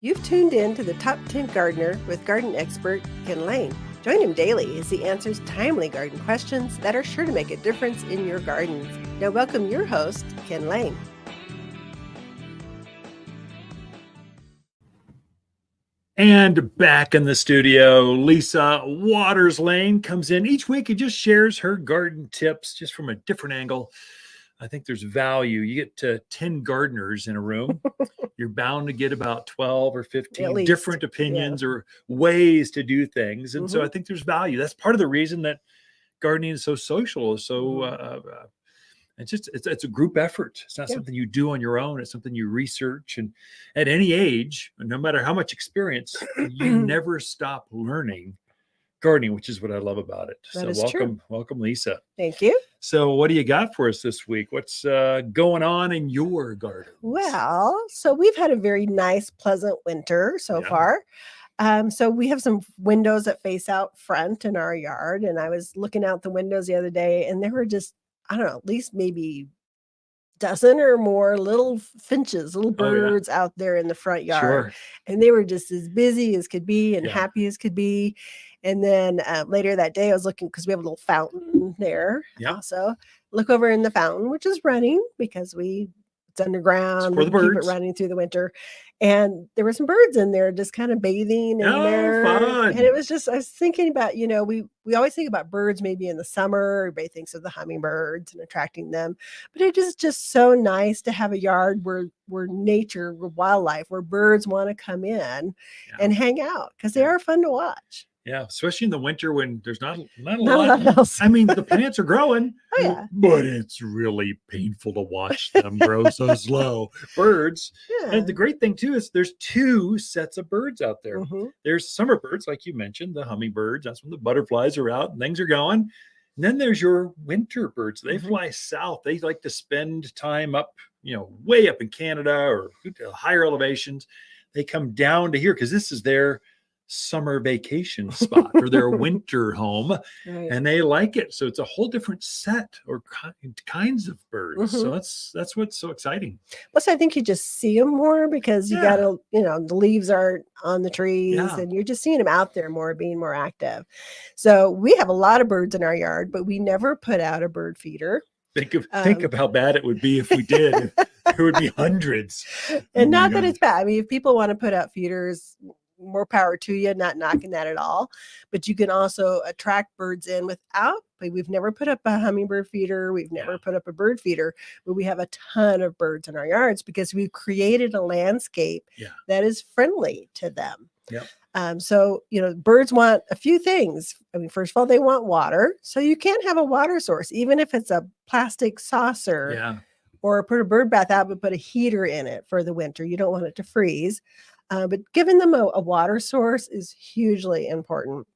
You've tuned in to the Top 10 Gardener with garden expert Ken Lain. Join him daily as he answers timely garden questions that are sure to make a difference in your gardens. Now welcome your host, Ken Lain. And back in the studio, Lisa Waters Lane comes in each week and just shares her garden tips just from a different angle. I think there's value. You get 10 gardeners in a room. You're bound to get about 12 or 15 different opinions or ways to do things. And so I think there's value. That's part of the reason that gardening is so social. So it's a group effort. It's not something you do on your own. It's something you research. And at any age, no matter how much experience, you never stop learning gardening, which is what I love about it. That so welcome, Lisa. Thank you. So what do you got for us this week? What's going on in your garden? Well, so we've had a very nice, pleasant winter so far. So we have some windows that face out front in our yard. And I was looking out the windows the other day and there were just, I don't know, at least maybe dozen or more little finches, little birds out there in the front yard. And they were just as busy as could be and happy as could be. And then later that day I was looking because we have a little fountain there. Also look over in the fountain, which is running because it's underground. We keep it running through the winter. And there were some birds in there just kind of bathing in there. Fun. And it was just, I was thinking about, we always think about birds maybe in the summer. Everybody thinks of the hummingbirds and attracting them. But it is just so nice to have a yard where nature, where wildlife, where birds want to come in and hang out because they are fun to watch. Yeah, especially in the winter when there's not a lot else. I mean, the plants are growing, but it's really painful to watch them grow so slow. Birds. And the great thing, too, is there's two sets of birds out there. There's summer birds, like you mentioned, the hummingbirds. That's when the butterflies are out and things are going. And then there's your winter birds. They fly south. They like to spend time up, way up in Canada or higher elevations. They come down to here because this is their summer vacation spot or their winter home and they like it. So it's a whole different set or kinds of birds. So that's what's so exciting. Plus, I think you just see them more because you got to, the leaves are on the trees and you're just seeing them out there more, being more active. So we have a lot of birds in our yard, but we never put out a bird feeder. Think of how bad it would be if we did. There would be hundreds. And not that it's bad. I mean, if people want to put out feeders, more power to you, not knocking that at all. But you can also attract birds in without, but we've never put up a hummingbird feeder. We've never put up a bird feeder, but we have a ton of birds in our yards because we've created a landscape that is friendly to them. So, birds want a few things. I mean, first of all, they want water. So you can't have a water source, even if it's a plastic saucer or put a bird bath out, but put a heater in it for the winter. You don't want it to freeze. But giving them a water source is hugely important.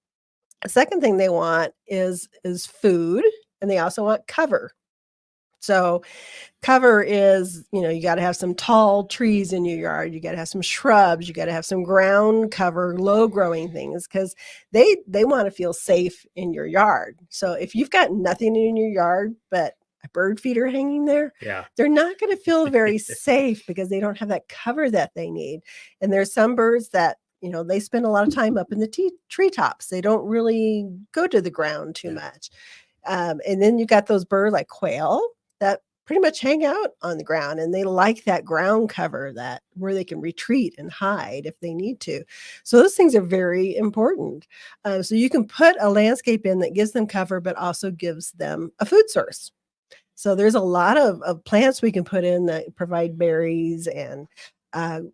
The second thing they want is food, and they also want cover. So cover is, you got to have some tall trees in your yard. You got to have some shrubs. You got to have some ground cover, low growing things, because they want to feel safe in your yard. So if you've got nothing in your yard but a bird feeder hanging there, they're not going to feel very safe because they don't have that cover that they need. And there's some birds that, they spend a lot of time up in the treetops. They don't really go to the ground too much. And then you got those birds like quail that pretty much hang out on the ground, and they like that ground cover where they can retreat and hide if they need to. So those things are very important. So you can put a landscape in that gives them cover, but also gives them a food source. So there's a lot of plants we can put in that provide berries and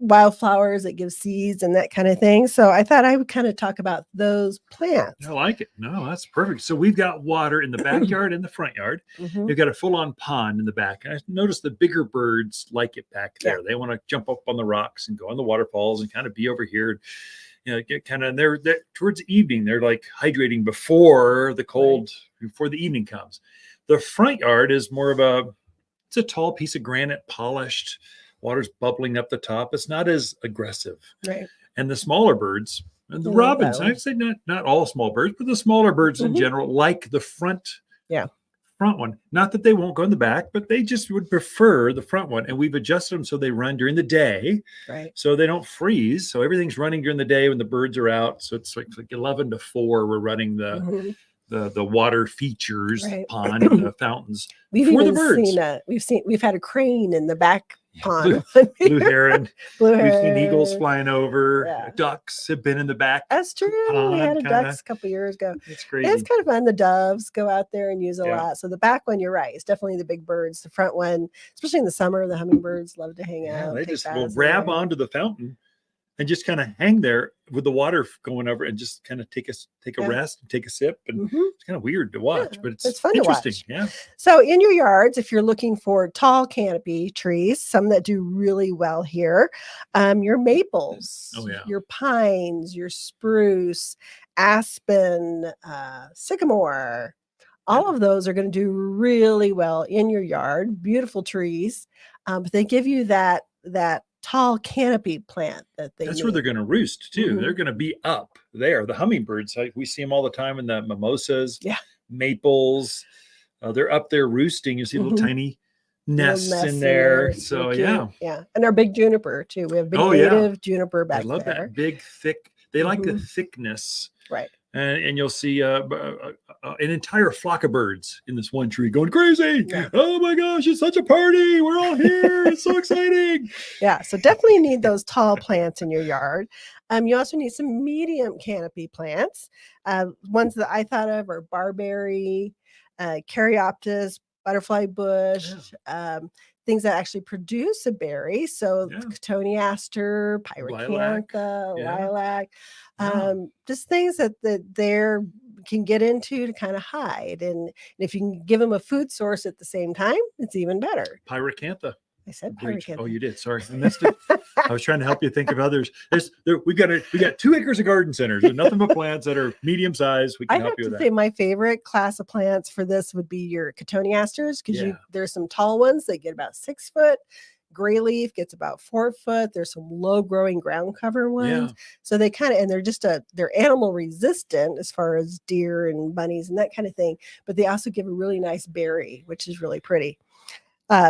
wildflowers that give seeds and that kind of thing. So I thought I would kind of talk about those plants. I like it. No, that's perfect. So we've got water in the backyard and the front yard. We've got a full-on pond in the back. I noticed the bigger birds like it back there. They want to jump up on the rocks and go on the waterfalls and kind of be over here. Get kind of, they're towards the evening. They're like hydrating before the cold, before the evening comes. The front yard is more of it's a tall piece of granite, polished, water's bubbling up the top. It's not as aggressive. And the smaller birds, and the robins, I'd say not all small birds, but the smaller birds in general like the front front one. Not that they won't go in the back, but they just would prefer the front one. And we've adjusted them so they run during the day, right? So they don't freeze. So everything's running during the day when the birds are out. So it's like 11 to 4. We're running the water features, right. the pond, and the fountains We've for even the birds. We've had a crane in the back pond. Blue heron. Blue We've seen heron. eagles flying over. Yeah. Ducks have been in the back. That's true. Pond, we had a kinda. ducks a couple years ago. It's crazy. It's kind of fun. The doves go out there and use a lot. So the back one, you're right. It's definitely the big birds. The front one, especially in the summer, the hummingbirds love to hang out. They just will grab onto the fountain and just kind of hang there with the water going over and just kind of take a rest and take a sip. And it's kind of weird to watch, but it's fun interesting. To watch. Yeah. So in your yards, if you're looking for tall canopy trees, some that do really well here, your maples, your pines, your spruce, aspen, sycamore, all of those are going to do really well in your yard. Beautiful trees. But they give you that tall canopy plant that's where they're going to roost too. They're going to be up there. The hummingbirds, we see them all the time in the mimosas, maples. They're up there roosting. You see little tiny nests in there. So yeah, and our big juniper too. We have big native juniper back there. I love that big thick. They like the thickness, right? And you'll see an entire flock of birds in this one tree going crazy. Yeah. Oh my gosh, it's such a party. We're all here. It's so exciting. Yeah, so definitely need those tall plants in your yard. You also need some medium canopy plants. Ones that I thought of are barberry, caryopsis, butterfly bush, things that actually produce a berry. So cotoneaster, pyracantha, lilac, just things that they're can get into to kind of hide. And if you can give them a food source at the same time, it's even better. Pyracantha. I said pyracantha. Oh, you did. Sorry, I missed it. I was trying to help you think of others. We got 2 acres of garden centers. There's nothing but plants that are medium sized. We can help you with that. I have to say my favorite class of plants for this would be your cotoneasters, because there's some tall ones that get about 6 foot. Gray leaf gets about 4 foot. There's some low growing ground cover ones. So they kind of, and they're animal resistant as far as deer and bunnies and that kind of thing. But they also give a really nice berry, which is really pretty.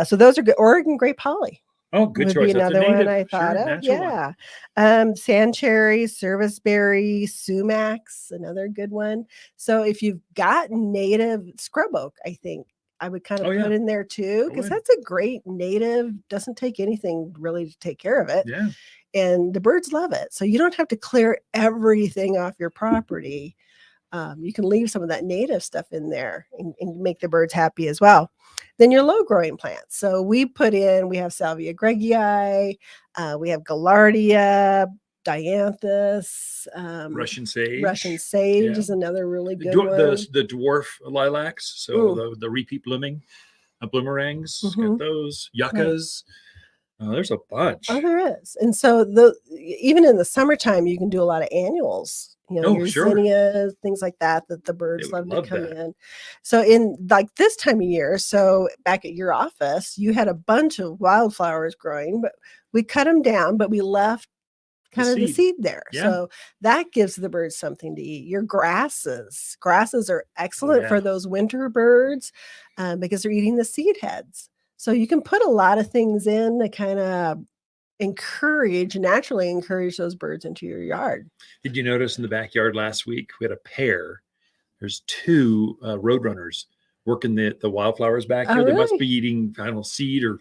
So those are good. Oregon grape holly. Oh, good choice. Be another one I thought of. Yeah. Sand cherry, serviceberry, sumacs, another good one. So if you've got native scrub oak, I think I would kind of put in there too, because that's a great native, doesn't take anything really to take care of it. Yeah. And the birds love it. So you don't have to clear everything off your property. You can leave some of that native stuff in there and make the birds happy as well. Then your low growing plants. So we have Salvia gregii, we have Gaillardia, dianthus, Russian sage. Russian sage is another really good one. The dwarf lilacs, so the repeat blooming bloomerangs, got those yuccas. There's a bunch. Oh, there is. And so even in the summertime, you can do a lot of annuals. Your zinnias, things like that the birds love to come in. So in like this time of year, so back at your office, you had a bunch of wildflowers growing, but we cut them down, but we left kind of the seed there. Yeah. So that gives the birds something to eat. Your grasses are excellent for those winter birds because they're eating the seed heads. So you can put a lot of things in to kind of naturally encourage those birds into your yard. Did you notice in the backyard last week, we had a pair? There's 2 roadrunners working the wildflowers back here. They must be eating, I don't know, seed or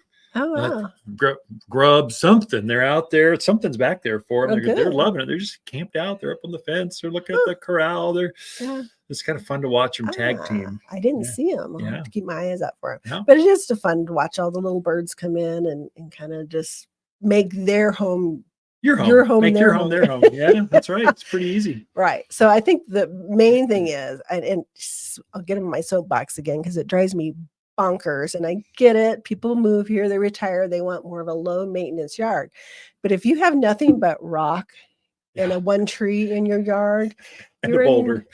grub, something. They're out there. Something's back there for them. They're loving it. They're just camped out. They're up on the fence. They're looking at the corral. It's kind of fun to watch them tag team. I didn't see them. I'll have to keep my eyes out for them. But it is fun to watch all the little birds come in and kind of just make their home your home. Make your home their home. Yeah, that's right. It's pretty easy. Right. So I think the main thing is, and I'll get in my soapbox again because it drives me bonkers, and I get it. People move here, they retire, they want more of a low maintenance yard. But if you have nothing but rock and a one tree in your yard, and a boulder.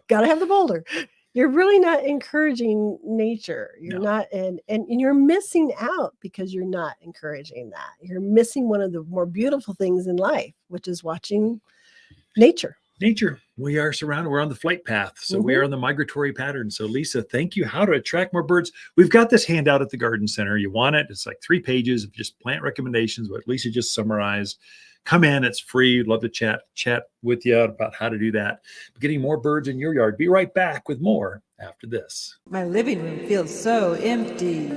Gotta have the boulder. You're really not encouraging nature. You're not, and you're missing out because you're not encouraging that. You're missing one of the more beautiful things in life, which is watching nature. nature. We are surrounded. We're on the flight path. So we are on the migratory pattern. So Lisa, thank you. How to attract more birds. We've got this handout at the garden center. You want it. It's like 3 pages of just plant recommendations, what Lisa just summarized. Come in. It's free. Love to chat with you about how to do that. Getting more birds in your yard. Be right back with more after this. My living room feels so empty.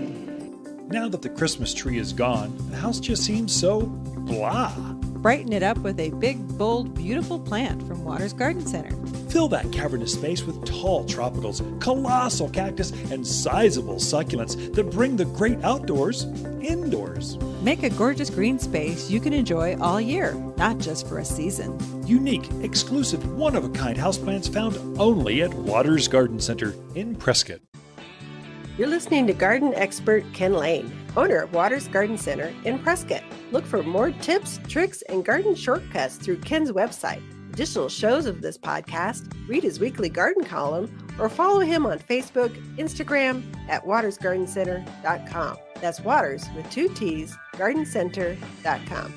Now that the Christmas tree is gone, the house just seems so blah. Brighten it up with a big, bold, beautiful plant from Waters Garden Center. Fill that cavernous space with tall tropicals, colossal cactus, and sizable succulents that bring the great outdoors indoors. Make a gorgeous green space you can enjoy all year, not just for a season. Unique, exclusive, one-of-a-kind houseplants found only at Waters Garden Center in Prescott. You're listening to garden expert Ken Lain, owner of Waters Garden Center in Prescott. Look for more tips, tricks, and garden shortcuts through Ken's website. Additional shows of this podcast, read his weekly garden column, or follow him on Facebook, Instagram at watersgardencenter.com. That's Waters with 2 T's, gardencenter.com.